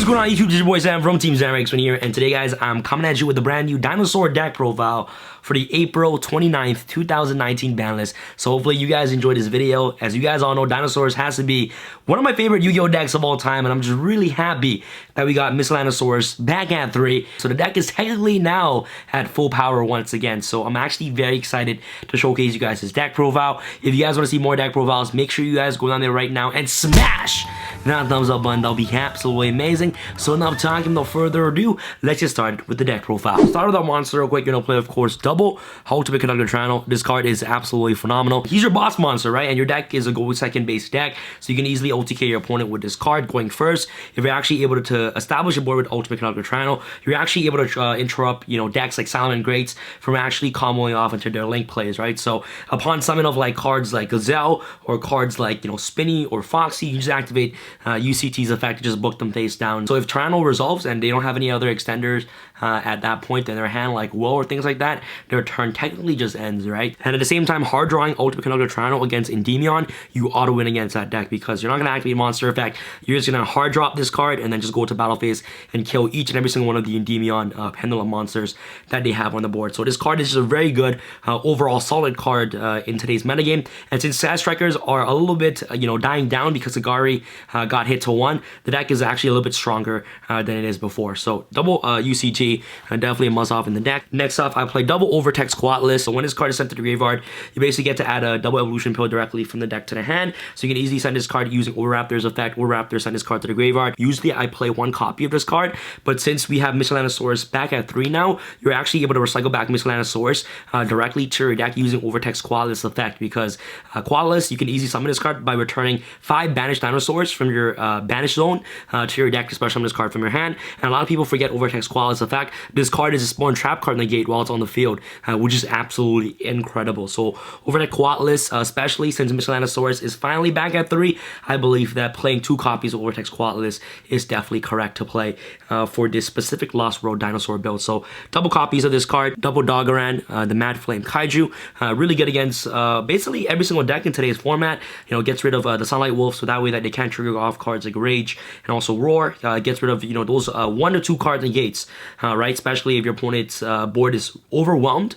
going on YouTube? This is your boy Sam from Team Zamrex1 here, and today guys, I'm coming at you with a brand new dinosaur deck profile for the April 29th, 2019 ban list. So hopefully you guys enjoyed this video. As you guys all know, dinosaurs has to be one of my favorite Yu-Gi-Oh decks of all time, and I'm just really happy that we got Miscellaneosaurus back at 3. So the deck is technically now at full power once again. So I'm actually very excited to showcase you guys this deck profile. If you guys want to see more deck profiles, make sure you guys go down there right now and smash that thumbs up button. That'll be absolutely amazing. So enough talking, no further ado, let's get started with the deck profile. Start with our monster real quick. You're gonna play, of course, double Ultimate Conductor Triangle. This card is absolutely phenomenal. He's your boss monster, right? And your deck is a go second base deck, so you can easily OTK your opponent with this card going first. If you're actually able to establish a board with Ultimate Conductor Triangle, you're actually able to interrupt, decks like Solomon Greats from actually comboing off into their link plays, right? So upon summon of like cards like Gazelle or cards like Spinny or Foxy, you just activate UCT's effect to just book them face down. So if Triangle resolves and they don't have any other extenders at that point in their hand, like Will or things like that, their turn technically just ends, right? And at the same time, hard drawing Ultimate Conductor Triangle against Endymion, you auto win against that deck because you're not gonna activate monster effect. You're just gonna hard drop this card and then just go to battle phase and kill each and every single one of the Endymion Pendulum monsters that they have on the board. So this card is just a very good overall solid card in today's metagame. And since Stat Strikers are a little bit dying down because Agari got hit to 1, the deck is actually a little bit stronger than it is before. So double UCG, definitely a must off in the deck. Next off, I play double Overtext Squatless. So when this card is sent to the graveyard, you basically get to add a double evolution pill directly from the deck to the hand. So you can easily send this card using Oviraptor's effect. Oviraptor send this card to the graveyard. Usually I play 1 copy of this card, but since we have Miscellaneosaurus back at 3 now, you're actually able to recycle back Miscellaneosaurus directly to your deck using Overtext Squatless effect, because Squatless, you can easily summon this card by returning 5 banished dinosaurs from your banished zone to your deck to special summon this card from your hand. And a lot of people forget Overtext Squatless effect. This card is a spawn trap card negate while it's on the field, which is absolutely incredible. So Overtext Squatless, especially since Miscellaneosaurus is finally back at 3, I believe that playing 2 copies of Overtext Squatless is definitely correct to play for this specific Lost Road dinosaur build. So double copies of this card, double Doggeran, the Mad Flame Kaiju, really good against basically every single deck in today's format. Gets rid of the Sunlight Wolf, so that way that they can't trigger off cards like Rage and also Roar. Gets rid of those 1 to 2 card negates, right? Especially if your opponent's board is overwhelmed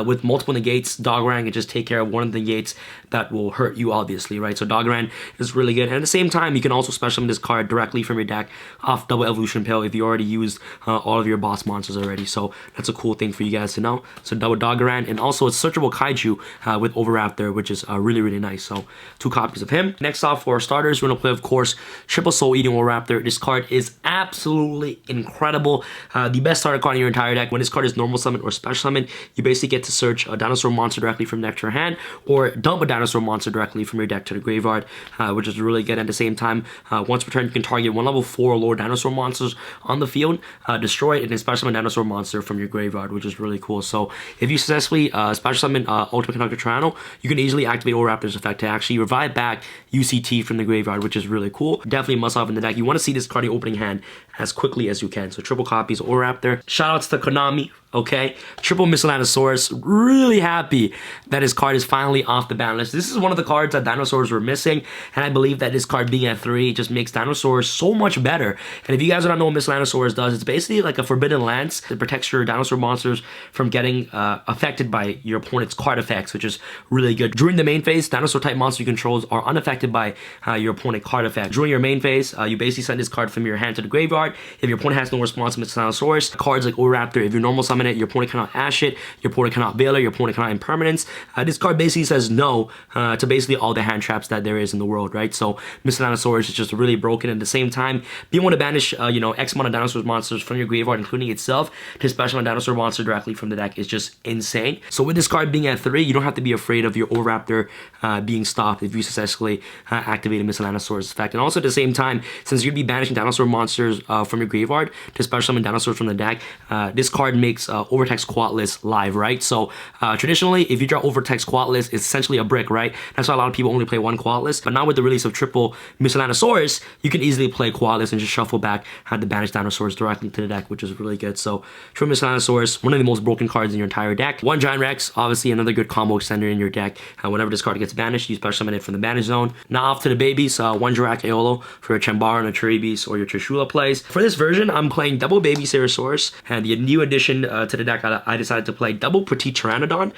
with multiple negates. Doggeran can just take care of one of the negates that will hurt you, obviously, right? So Doggeran is really good. And at the same time, you can also special summon this card directly from your deck off double evolution pill if you already used all of your boss monsters already. So that's a cool thing for you guys to know. So double Doggeran, and also it's searchable Kaiju with Oviraptor, which is really, really nice. So 2 copies of him. Next off, for our starters, we're gonna play, of course, triple Soul Eating Oviraptor. This card is absolutely incredible. The best starter card in your entire deck. When this card is normal summon or special summon, you basically get to search a dinosaur monster directly from deck to your hand, or dump a dinosaur monster directly from your deck to the graveyard, which is really good. At the same time, once per turn, you can target 1 level 4 or lower dinosaur monsters on the field, destroy it, and then special summon a dinosaur monster from your graveyard, which is really cool. So if you successfully special summon Ultimate Conductor Triangle, you can easily activate Oviraptor's effect to actually revive back UCT from the graveyard, which is really cool. Definitely must have in the deck. You want to see this card in your opening hand as quickly as you can. So triple copies of Oviraptor. Shoutouts to Konami. Okay, triple Miscellaneosaurus. Really happy that his card is finally off the ban list. This is one of the cards that dinosaurs were missing, and I believe that this card being at 3 just makes dinosaurs so much better. And if you guys don't know what Miscellaneosaurus does, it's basically like a forbidden lance that protects your dinosaur monsters from getting affected by your opponent's card effects, which is really good. During the main phase, dinosaur type monster you controls are unaffected by your opponent card effect. During your main phase, you basically send this card from your hand to the graveyard. If your opponent has no response to Miscellaneosaurus, cards like Oviraptor, if you normal summon it, your opponent cannot ash it, your opponent cannot veil it, your opponent cannot impermanence. This card basically says no to basically all the hand traps that there is in the world, right? So Miscellaneosaurus is just really broken. At the same time, being able to banish X amount of dinosaur monsters from your graveyard, including itself, to special a dinosaur monster directly from the deck is just insane. So with this card being at 3, you don't have to be afraid of your Oviraptor being stopped if you successfully activate a Miscellaneosaurus effect. And also at the same time, since you'd be banishing dinosaur monsters from your graveyard to special summon dinosaurs from the deck, this card makes this Overtext quad list live, right? So traditionally, if you draw Overtext quad list, it's essentially a brick, right? That's why a lot of people only play one quad list. But now with the release of triple Miscellaneosaurus, you can easily play quad list and just shuffle back, have the banished dinosaurs directly to the deck, which is really good. So triple Miscellaneosaurus, one of the most broken cards in your entire deck. One Giant Rex, obviously another good combo extender in your deck. Whenever this card gets banished, you special summon it from the banish zone. Now off to the babies, one Jirac Aeolo for your Chambara and a Charybdis or your Trishula plays. For this version, I'm playing double Baby Ceratosaurus, and the new addition to the deck, I decided to play double Petite Pteranodon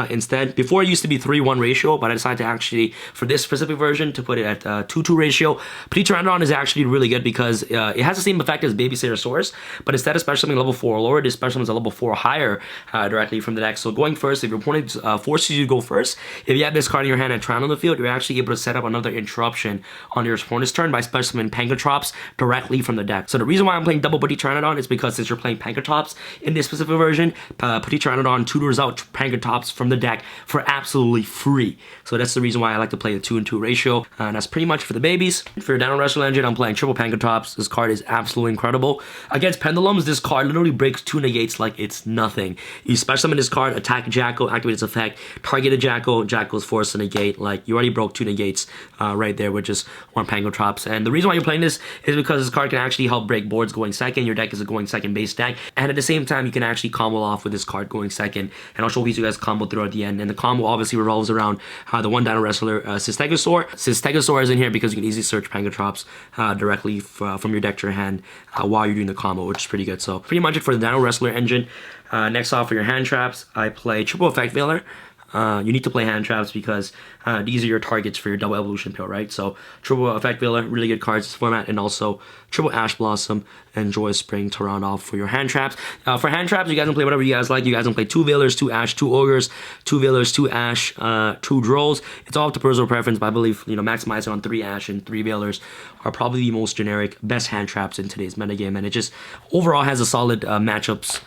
instead. Before it used to be 3-1 ratio, but I decided to actually, for this specific version, to put it at 2-2 ratio. Petite Pteranodon is actually really good because it has the same effect as Baby Ceratosaurus, but instead of special summoning level 4 or lower, this special summons a level 4 or higher directly from the deck. So going first, if your opponent forces you to go first, if you have this card in your hand and Tran on the field, you're actually able to set up another interruption on your opponent's turn by special summoning Pankratrops directly from the deck. So the reason why I'm playing double Petite Pteranodon is because since you're playing Pankratrops in this specific version, Petite Pteranodon tutors out Pankratrops from the deck for absolutely free. So that's the reason why I like to play the 2-2 ratio. And that's pretty much for the babies. For your Dino Wrestler Engine, I'm playing triple Pankratrops. This card is absolutely incredible. Against Pendulums, this card literally breaks 2 negates like it's nothing. You special summon this card, attack Jacko, activate its effect, target a Jacko, Jacko's forced to negate. Like, you already broke 2 negates right there with just 1 Pankratrops. And the reason why you're playing this is because this card can actually help break boards going second. Your deck is a going second base deck. And at the same time, you can actually combo off with this card going second. And I'll showcase you guys combo throughout the end. And the combo obviously revolves around the one Dino Wrestler, Stegosaur. Stegosaur is in here because you can easily search Pankratrops directly from your deck to your hand while you're doing the combo, which is pretty good. So pretty much it for the Dino Wrestler Engine. Next off for your hand traps, I play triple Effect Veiler. You need to play hand traps because these are your targets for your double evolution pill, right? So triple Effect Veiler, really good cards in this format, and also triple Ash Blossom and Joyous Spring to round off for your hand traps. For hand traps, you guys can play whatever you guys like. You guys can play 2 Veilers, 2 Ash, 2 Ogres, 2 Veilers, 2 Ash, 2 Drolls. It's all up to personal preference, but I believe, you know, maximizing on 3 Ash and 3 Veilers are probably the most generic, best hand traps in today's metagame, and it just overall has a solid matchups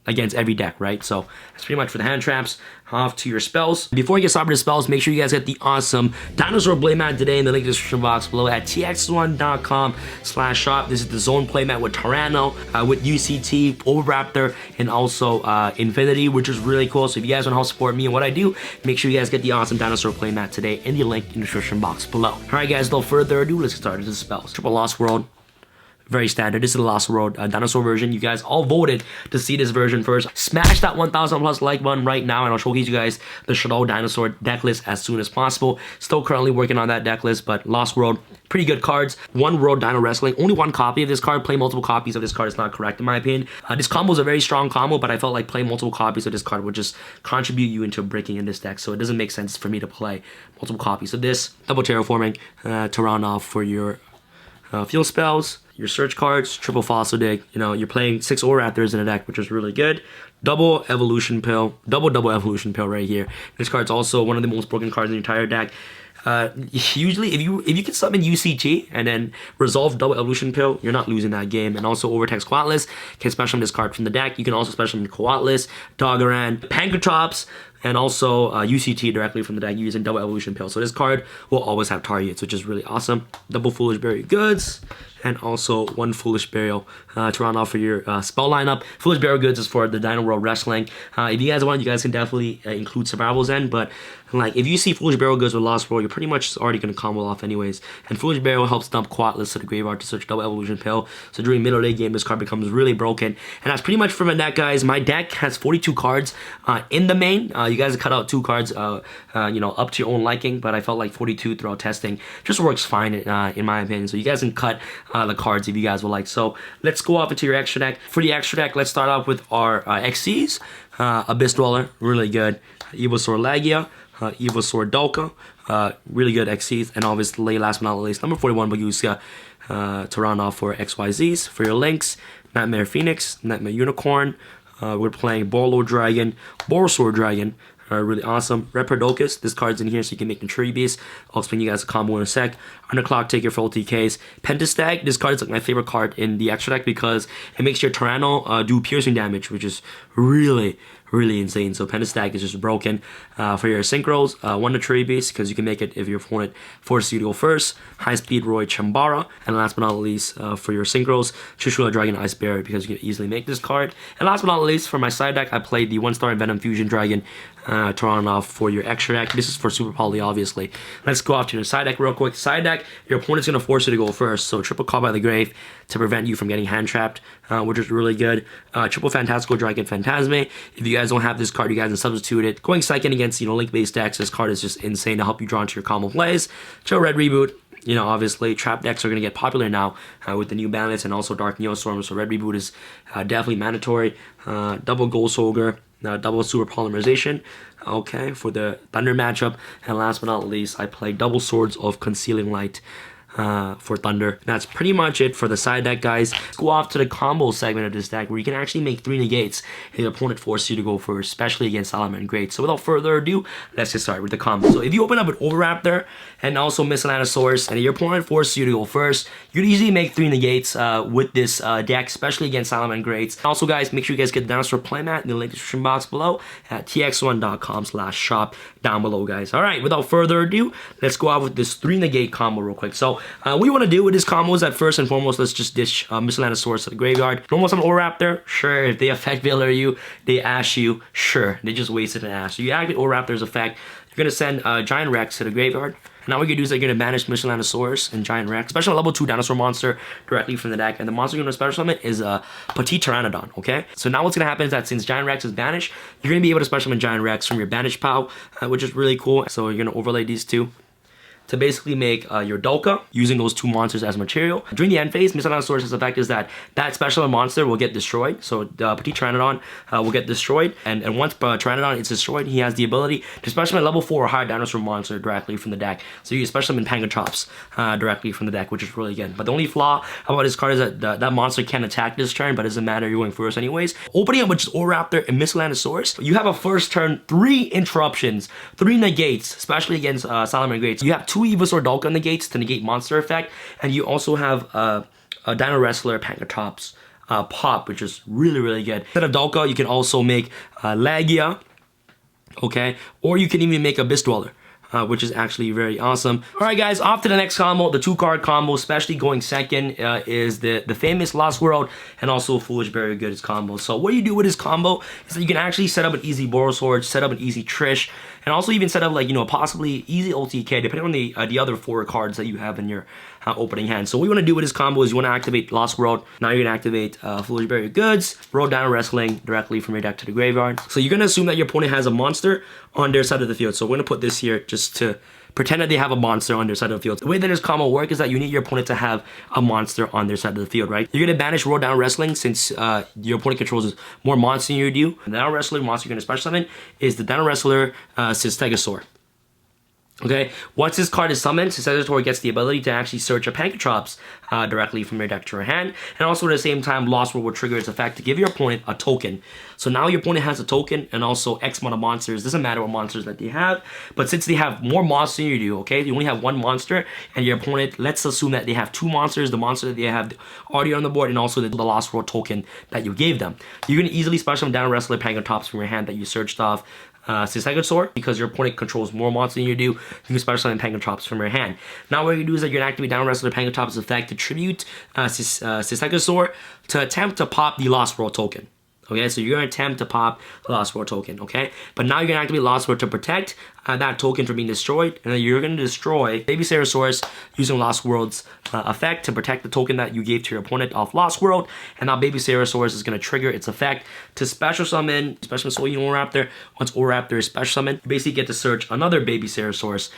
against every deck, right? So that's pretty much for the hand traps. Off to your spells. Before you get started with the spells, make sure you guys get the awesome Dinosaur Playmat today in the link in the description box below at tx1.com/shop. This is the Zone Playmat with Tyranno, with UCT, Oviraptor, and also Infinity, which is really cool. So if you guys want to help support me and what I do, make sure you guys get the awesome Dinosaur Playmat today in the link in the description box below. Alright guys, without further ado, let's get started with the spells. Triple Lost World. Very standard. This is the Lost World dinosaur version. You guys all voted to see this version first. Smash that 1,000 plus like button right now, and I'll showcase you guys the Shadow Dinosaur deck list as soon as possible. Still currently working on that deck list, but Lost World, pretty good cards. One World Dino Wrestling, only 1 copy of this card. Play multiple copies of this card is not correct in my opinion. This combo is a very strong combo, but I felt like playing multiple copies of this card would just contribute you into breaking in this deck, so it doesn't make sense for me to play multiple copies of this. Double Terraforming to round off for your field spells. Your search cards, triple Fossil Dig. You know, you're playing 6 Oviraptors in a deck, which is really good. Double Evolution Pill, double Evolution Pill right here. This card's also one of the most broken cards in the entire deck. Usually, if you can summon UCT and then resolve double Evolution Pill, you're not losing that game. And also Overtext Quatless can special summon this card from the deck. You can also special summon Quatless, Doggeran, Pankratrops, and also UCT directly from the deck using double Evolution Pill. So this card will always have targets, which is really awesome. Double Foolish Burial Goods, and also 1 Foolish Burial to round off for your spell lineup. Foolish Burial Goods is for the Dino World Wrestling. If you guys want, you guys can definitely include Survival Zen, but like if you see Foolish Burial Goods with Lost World, you're pretty much already going to combo off anyways. And Foolish Burial helps dump Quatless to the graveyard to search double Evolution Pill. So during middle late game, this card becomes really broken. And that's pretty much for my deck, guys. My deck has 42 cards in the main. You guys cut out 2 cards, you know, up to your own liking, but I felt like 42 throughout testing just works fine in my opinion. So you guys can cut the cards if you guys would like. So let's go off into your extra deck. For the extra deck, let's start off with our XCs. Abyss Dweller, really good. Evosaur Lagia, Evosaur Dolka, really good XCs. And obviously, last but not least, number 41 Baguska to round off for XYZs. For your links, Nightmare Phoenix, Nightmare Unicorn. We're playing Borlo Dragon, Borosaur Dragon. Really awesome. Reprodocus, this card's in here so you can make the Tree Beast. I'll explain you guys a combo in a sec. Underclock, take your full TKs. Pentastag, this card is like my favorite card in the extra deck because it makes your Tyranno do piercing damage, which is really really insane. So Pentastack is just broken. For your synchros, 1 to tree beast, because you can make it if your opponent forces you to go first. High speed Roy Chambara. And last but not least, for your synchros, Chushula Dragon Ice Barrier, because you can easily make this card. And last but not least, for my side deck, I played the 1-star Venom Fusion Dragon to run off for your extra deck. This is for Super Poly, obviously. Let's go off to your side deck real quick. Side deck, your opponent's going to force you to go first. So triple Call by the Grave to prevent you from getting hand trapped, which is really good. Triple Fantastical Dragon Phantasme. If you guys don't have this card, you guys can substitute it. Going second against, link-based decks, this card is just insane to help you draw into your combo plays. Chill Red Reboot. Obviously, trap decks are going to get popular now with the new BANLIST and also Dark Neostorm, so Red Reboot is definitely mandatory. Double Gold Soldier, double Super Polymerization, okay, for the Thunder matchup. And last but not least, I play double Swords of Concealing Light for Thunder. That's pretty much it for the side deck, guys. Let's go off to the combo segment of this deck, where you can actually make 3 negates if your opponent forces you to go first, especially against Salamander Greats. So without further ado, let's get started with the combo. So if you open up with Overraptor and also Miscellaneosaurus, and your opponent forces you to go first, you can easily make 3 negates with this deck, especially against Salamander Greats. Also, guys, make sure you guys get the Dinosaur Playmat in the link description box below at tx1.com/shop down below, guys. All right, without further ado, let's go out with this 3 negate combo real quick. So what you want to do with this combo is that first and foremost, let's just dish Miscellaneosaurus to the graveyard. Normal summon Overraptor, sure. If they effect Veiler you, they ash you, sure. They just wasted an ash. So you activate Overraptor's effect. You're going to send Giant Rex to the graveyard. And now what you're going to do is you're going to banish Miscellaneosaurus and Giant Rex, special level 2 dinosaur monster directly from the deck. And the monster you're going to special summon is Petit Pteranodon, okay? So now what's going to happen is that since Giant Rex is banished, you're going to be able to special summon Giant Rex from your banished POW, which is really cool. So you're going to overlay these two to basically make your Dolka, using those 2 monsters as material. During the end phase, Miscellaneosaurus' effect is that special monster will get destroyed. So the Petit Pteranodon will get destroyed. And once Pteranodon is destroyed, he has the ability to special summon level 4 or higher dinosaur monster directly from the deck. So you can special summon Pangatrops directly from the deck, which is really good. But the only flaw about this card is that that monster can attack this turn, but it doesn't matter, you're going first anyways. Opening up with just Overraptor and Miscellaneosaurus, you have a first turn, 3 interruptions, 3 negates, especially against Salamander Greats. You have 2 Evosaur Dolka negates to negate monster effect, and you also have a Dino Wrestler Pangatrops pop, which is really, really good. Instead of Dolka, you can also make Lagia, okay? Or you can even make a Abyss Dweller, which is actually very awesome. All right, guys, off to the next combo, the 2-card combo, especially going second, is the famous Lost World and also Foolish Very Good combo. So what you do with this combo is that you can actually set up an easy Borosword, set up an easy Trish, and also even set up like, possibly easy OTK, depending on the other 4 cards that you have in your opening hand. So what you want to do with this combo is you want to activate Lost World. Now you're going to activate Foolish Very Goods, roll down Wrestling directly from your deck to the graveyard. So you're going to assume that your opponent has a monster on their side of the field. So we're going to put this here just to pretend that they have a monster on their side of the field. The way that this combo works is that you need your opponent to have a monster on their side of the field, right? You're going to banish Roll Down Wrestling since your opponent controls more monsters than you do. The Dino Wrestler monster you're going to special summon is the Dino Wrestler Stegosaur. Okay, once this card is summoned, Stegosaur gets the ability to actually search a Pangatrops directly from your deck to your hand, and also at the same time, Lost World will trigger its effect to give your opponent a token. So now your opponent has a token and also X amount of monsters. Doesn't matter what monsters that they have, but since they have more monsters than you do, okay, you only have 1 monster, and your opponent, let's assume that they have 2 monsters, the monster that they have already on the board, and also the Lost World token that you gave them. You're going to easily special down Wrestler Pangatrops from your hand that you searched off. Stegosaur, because your opponent controls more monsters than you do, you can special summon Pangatrops from your hand. Now what you do is that you're going to activate Down Wrestler Pangatrops' effect to tribute Stegosaur to attempt to pop the Lost World token. Okay, so you're going to attempt to pop the Lost World token, okay? But now you're going to activate Lost World to protect that token from being destroyed, and then you're going to destroy Baby Ceratosaurus using Lost World's effect to protect the token that you gave to your opponent off Lost World, and now Baby Ceratosaurus is going to trigger its effect to special summon Overraptor. Once Overraptor is special summoned, you basically get to search another Baby Ceratosaurus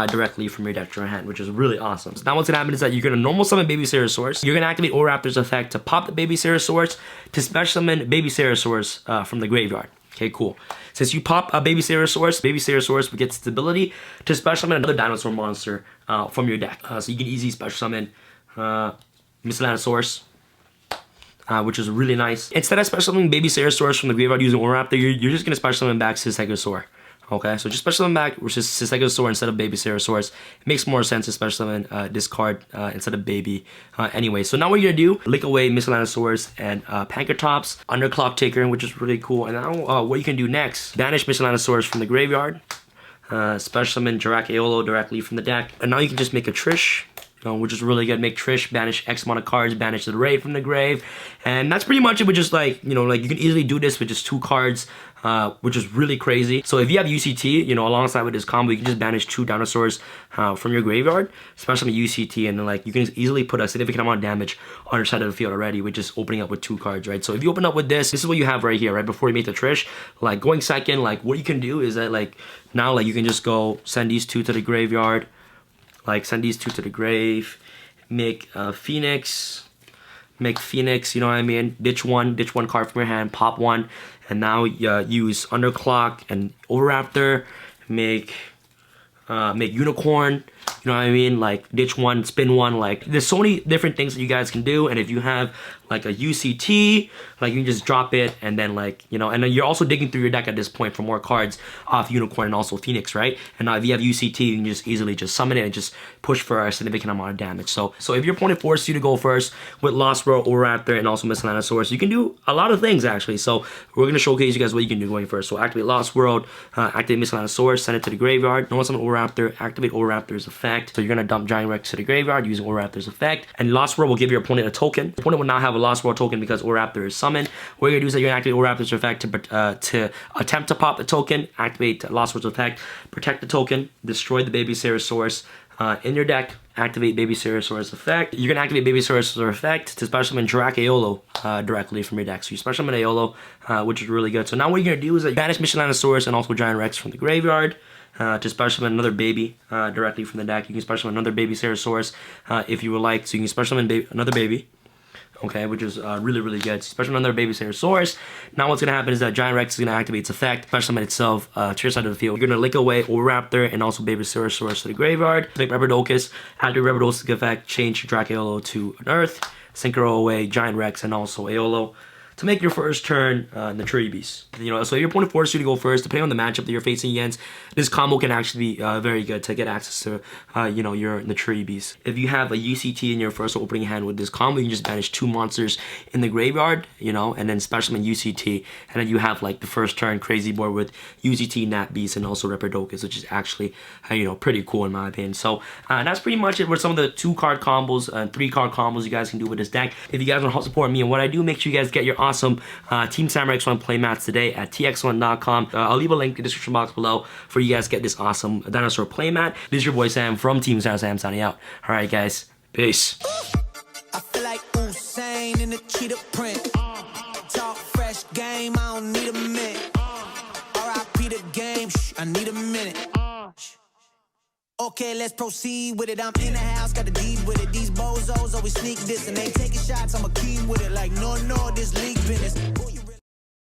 directly from your deck to your hand, which is really awesome. So now what's going to happen is that you're going to normal summon Baby Ceratosaurus. You're going to activate Overraptor's effect to pop the Baby Ceratosaurus to special summon Baby Ceratosaurus from the graveyard. Okay, cool. Since you pop a Baby Ceratosaurus gets its ability to special summon another dinosaur monster from your deck. So you can easily special summon Miscellaneosaurus, which is really nice. Instead of special summoning Baby Ceratosaurus from the graveyard using Overraptor, you're just going to special summon back Stegosaur. Okay, so just special summon back versus Stegosaur instead of Baby Stegosaurus. It makes more sense to special summon this card instead of Baby. Anyway, so now what you're gonna do, lick away Miscellaneosaurus and Pankertops, Underclock Taker, which is really cool. And now what you can do next, banish Miscellaneosaurus from the graveyard, special summon Jirac-Aeolo directly from the deck. And now you can just make a Trish, which is really good. Make Trish, banish X amount of cards, banish the raid from the grave. And that's pretty much it with just like, like you can easily do this with just 2 cards, which is really crazy. So if you have UCT, alongside with this combo, you can just banish 2 dinosaurs from your graveyard, especially UCT, and then like you can easily put a significant amount of damage on your side of the field already with just opening up with 2 cards, right? So if you open up with this is what you have right here, right? Before you make the Trish, like going second, like what you can do is that like now like you can just go send these 2 to the graveyard, like send these 2 to the grave, make Phoenix, you know what I mean? Ditch one card from your hand, pop 1, and now use Underclock and Overraptor, make Unicorn, you know what I mean? Like ditch 1, spin 1, like there's so many different things that you guys can do. And if you have like a UCT, like you can just drop it, and then like, and then you're also digging through your deck at this point for more cards off Unicorn and also Phoenix, right? And now if you have UCT, you can just easily just summon it and just push for a significant amount of damage. So if your opponent forces you to go first with Lost World, Raptor, and also Miscellaneosaurus, you can do a lot of things actually. So we're gonna showcase you guys what you can do going first. So activate Lost World, activate Miscellaneosaurus, send it to the graveyard, no summon Raptor, activate Raptor's effect. So you're gonna dump Giant Rex to the graveyard using Raptor's effect, and Lost World will give your opponent a token. Your opponent will now have a Lost World token because Raptor is summoned. What you're gonna do is that you're gonna activate Raptor's effect to attempt to pop the token, activate Lost World's effect, protect the token, destroy the Baby Stegosaurus in your deck, activate Baby Stegosaurus effect. You're gonna activate Baby Stegosaurus effect to special summon Jirac-Aeolo directly from your deck. So you special summon Aeolo, which is really good. So now what you're gonna do is that you banish Miscellaneosaurus and also Giant Rex from the graveyard. To special summon another baby directly from the deck. You can special summon another Baby Stegosaurus if you would like. So you can special summon another baby. Okay, which is really good. Special another Baby Stegosaurus. Now what's gonna happen is that Giant Rex is gonna activate its effect, special summon itself to your side of the field. You're gonna lick away Raptor and also Baby Stegosaurus to the graveyard. Make Reberdocus, after Reberdocus effect, change Jirac-Aeolo to an Earth, synchro away Giant Rex and also Aeolo to make your first turn Nature Beast. So if your opponent forces you to go first, depending on the matchup that you're facing against, this combo can actually be very good to get access to, your Nature Beast. If you have a UCT in your first opening hand with this combo, you can just banish 2 monsters in the graveyard, and then special summon UCT, and then you have like the first turn crazy board with UCT, Nat Beast, and also Reberdocus, which is actually, pretty cool in my opinion. So that's pretty much it with some of the 2-card combos and 3-card combos you guys can do with this deck. If you guys want to help support me and what I do, make sure you guys get your awesome Team Samurai X1 playmats today at tx1.com. I'll leave a link in the description box below for you guys to get this awesome dinosaur playmat. This is your boy Sam from Team Samurai Sam signing out. Alright guys, peace. I feel like Usain in the cheetah print. Talk fresh game, I don't need a minute. R.I.P. the game, I need a minute. Okay, let's proceed with it. I'm in the house, got the deed with it. These bozos always sneak this and they taking shots. I'm a key with it. Like, no, this league business.